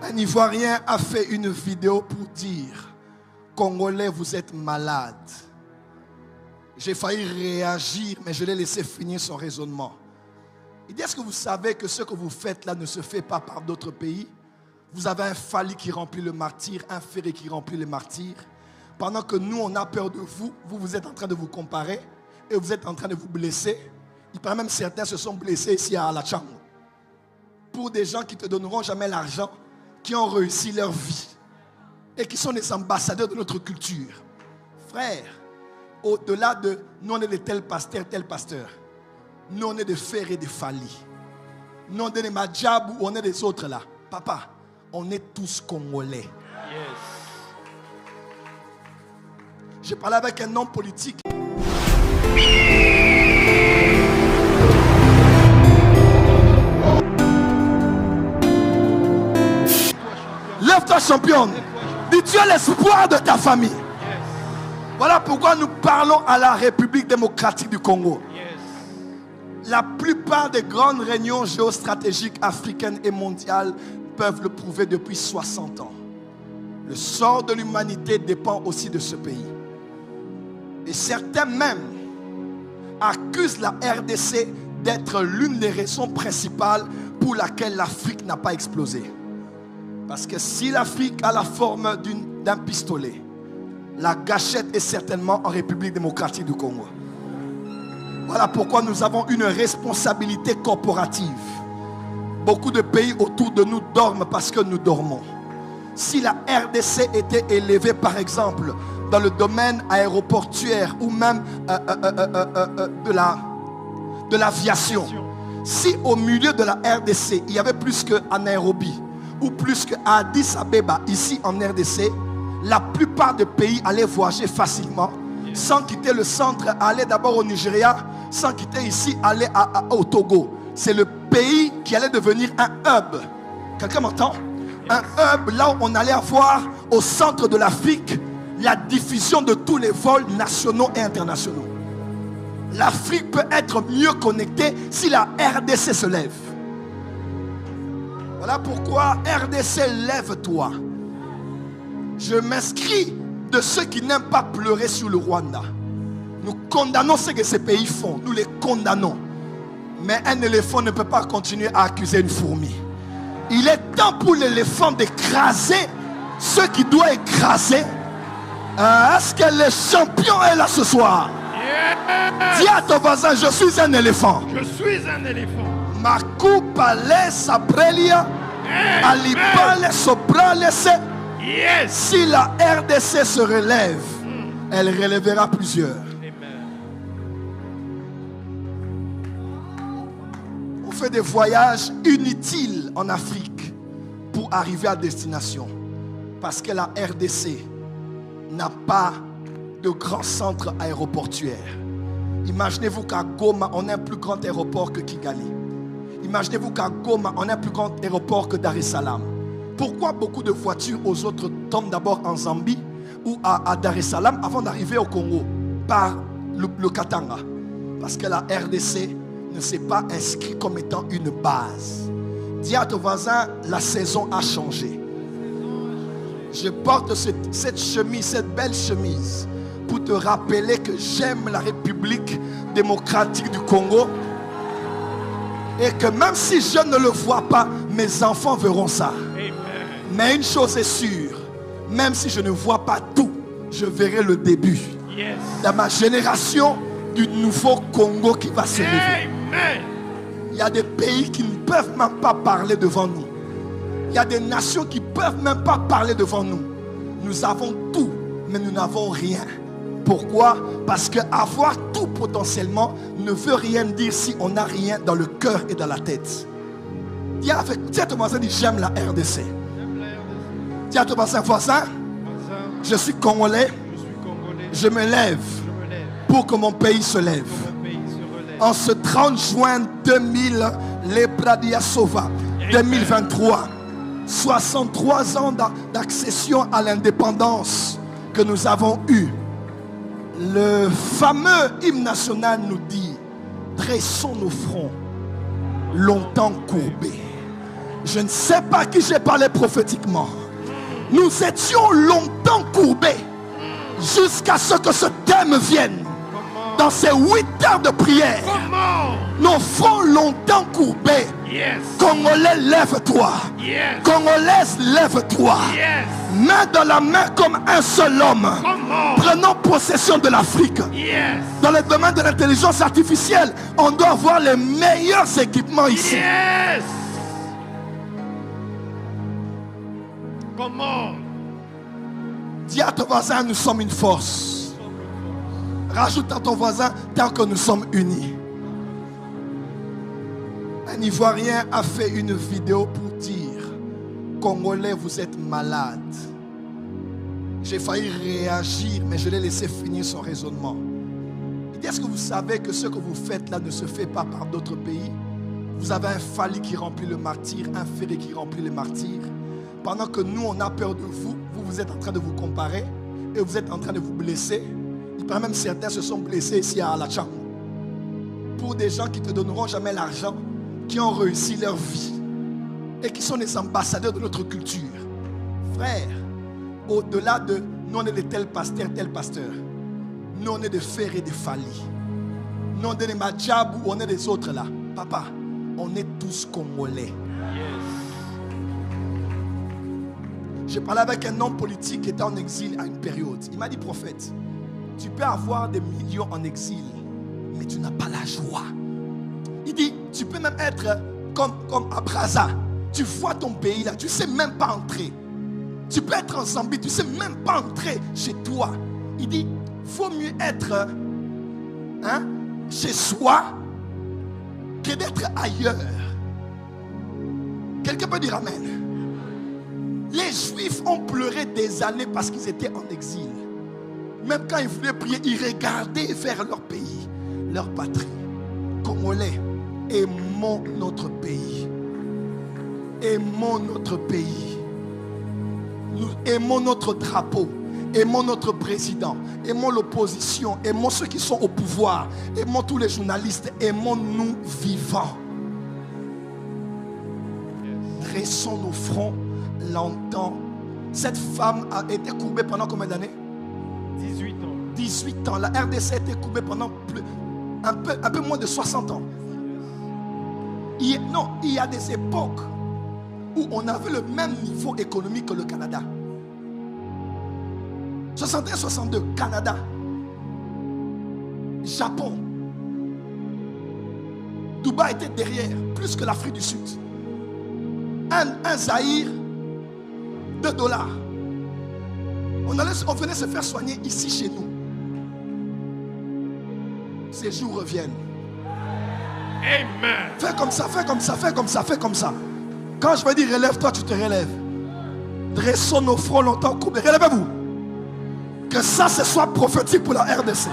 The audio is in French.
Un Ivoirien a fait une vidéo pour dire: Congolais, vous êtes malades. J'ai failli réagir, mais je l'ai laissé finir son raisonnement. Il dit: est-ce que vous savez que ce que vous faites là ne se fait pas par d'autres pays? Vous avez un Fali qui remplit le martyr, un Ferré qui remplit le martyr. Pendant que nous, on a peur de vous, vous êtes en train de vous comparer et vous êtes en train de vous blesser. Il paraît même certains se sont blessés ici à la chambre. Pour des gens qui ne te donneront jamais l'argent, qui ont réussi leur vie et qui sont des ambassadeurs de notre culture. Frère, au-delà de nous, on est de tel pasteur, nous, on est de Ferré et de Fali. Nous, on est de Madjab ou on est des autres là. Papa, on est tous Congolais. Yes. J'ai parlé avec un homme politique. Lève-toi, championne. Dis: tu es l'espoir de ta famille. Yes. Voilà pourquoi nous parlons à la République démocratique du Congo. Yes. La plupart des grandes réunions géostratégiques africaines et mondiales peuvent le prouver depuis 60 ans. Le sort de l'humanité dépend aussi de ce pays. Et certains même accusent la RDC d'être l'une des raisons principales pour laquelle l'Afrique n'a pas explosé. Parce que si l'Afrique a la forme d'un pistolet, la gâchette est certainement en République démocratique du Congo. Voilà pourquoi nous avons une responsabilité corporative. Beaucoup de pays autour de nous dorment parce que nous dormons. Si la RDC était élevée, par exemple, dans le domaine aéroportuaire ou même de l'aviation, si au milieu de la RDC, il y avait plus qu'à Nairobi ou plus qu'à Addis Abeba, ici en RDC, la plupart des pays allaient voyager facilement, sans quitter le centre, aller d'abord au Nigeria, sans quitter ici, aller au Togo. C'est le pays qui allait devenir un hub. Quelqu'un m'entend? Un hub là où on allait avoir au centre de l'Afrique la diffusion de tous les vols nationaux et internationaux. L'Afrique peut être mieux connectée si la RDC se lève. Voilà pourquoi RDC, lève-toi. Je m'inscris de ceux qui n'aiment pas pleurer sur le Rwanda. Nous condamnons ce que ces pays font. Nous les condamnons. Mais un éléphant ne peut pas continuer à accuser une fourmi. Il est temps pour l'éléphant d'écraser ce qui doit écraser. Est-ce que le champion est là ce soir? Yes. Dis à ton voisin: je suis un éléphant. Je suis un éléphant. Makupale sabrelia, alipale sopralese. Yes. Si la RDC se relève, elle relèvera plusieurs. On fait des voyages inutiles en Afrique pour arriver à destination. Parce que la RDC n'a pas de grand centre aéroportuaire. Imaginez-vous qu'à Goma, on a un plus grand aéroport que Kigali. Imaginez-vous qu'à Goma, on a un plus grand aéroport que Dar es Salaam. Pourquoi beaucoup de voitures aux autres tombent d'abord en Zambie ou à Dar es Salaam avant d'arriver au Congo par le Katanga? Parce que la RDC ne s'est pas inscrite comme étant une base. Dis à ton voisin: la saison a changé. Je porte cette chemise, cette belle chemise, pour te rappeler que j'aime la République démocratique du Congo. Et que même si je ne le vois pas, mes enfants verront ça. Amen. Mais une chose est sûre, même si je ne vois pas tout, je verrai le début. Yes. Dans ma génération, du nouveau Congo qui va se lever. Amen. Il y a des pays qui ne peuvent même pas parler devant nous. Il y a des nations qui ne peuvent même pas parler devant nous. Nous avons tout, mais nous n'avons rien. Pourquoi? Parce qu'avoir tout potentiellement ne veut rien dire si on n'a rien dans le cœur et dans la tête. Dis à ton voisin: j'aime la RDC. Dis à ton voisin: je suis Congolais. Je me lève pour que mon pays se lève. En ce 30 juin 2023, 63 ans d'accession à l'indépendance que nous avons eu. Le fameux hymne national nous dit: dressons nos fronts longtemps courbés, Je ne sais pas à qui j'ai parlé prophétiquement. Nous étions longtemps courbés jusqu'à ce que ce thème vienne. Dans ces 8 heures de prière, nos fronts longtemps courbés. Congolais, lève-toi. Congolaise, lève-toi. Main dans la main comme un seul homme. Prenons possession de l'Afrique. Dans le domaine de l'intelligence artificielle, on doit avoir les meilleurs équipements ici. Dis à ton voisin, nous sommes une force. Rajoute à ton voisin, tant que nous sommes unis. Un Ivoirien a fait une vidéo pour dire: Congolais, vous êtes malades. J'ai failli réagir, mais je l'ai laissé finir son raisonnement. Il dit: est-ce que vous savez que ce que vous faites là ne se fait pas par d'autres pays? Vous avez un Fali qui remplit le martyr, un Ferré qui remplit le martyr. Pendant que nous, on a peur de vous, vous êtes en train de vous comparer et vous êtes en train de vous blesser. Il paraît même certains se sont blessés ici à Alacham. Pour des gens qui ne te donneront jamais l'argent, qui ont réussi leur vie et qui sont les ambassadeurs de notre culture. Frère, au-delà de nous on est de tel pasteur, nous on est de Ferré et de Fali. Nous on est de Madjabou, on est des autres là. Papa, on est tous Congolais. J'ai parlé avec un homme politique qui était en exil à une période. Il m'a dit: prophète, tu peux avoir des millions en exil, mais tu n'as pas la joie. Il dit: tu peux même être comme à Brazza. Tu vois ton pays là, tu ne sais même pas entrer. Tu peux être en Zambie, tu ne sais même pas entrer chez toi. Il dit: vaut mieux être chez soi que d'être ailleurs. Quelqu'un peut dire amen? Les Juifs ont pleuré des années parce qu'ils étaient en exil. Même quand ils voulaient prier, ils regardaient vers leur pays, leur patrie. Congolais, aimons notre pays. Aimons notre pays. Nous aimons notre drapeau. Aimons notre président. Aimons l'opposition. Aimons ceux qui sont au pouvoir. Aimons tous les journalistes. Aimons-nous vivants. Dressons nos fronts longtemps. Cette femme a été courbée pendant combien d'années? 18 ans. 18 ans. La RDC a été courbée pendant un peu moins de 60 ans. Il y a des époques où on avait le même niveau économique que le Canada. 61-62, Canada. Japon. Dubaï était derrière, plus que l'Afrique du Sud. Un Zaïre, $2. On venait se faire soigner ici chez nous. Ces jours reviennent. Amen. Fais comme ça, fais comme ça, fais comme ça, fais comme ça. Quand je vais dire relève-toi, tu te relèves. Dressons nos fronts longtemps courbés. Relevez-vous. Que ça, ce soit prophétique pour la RDC.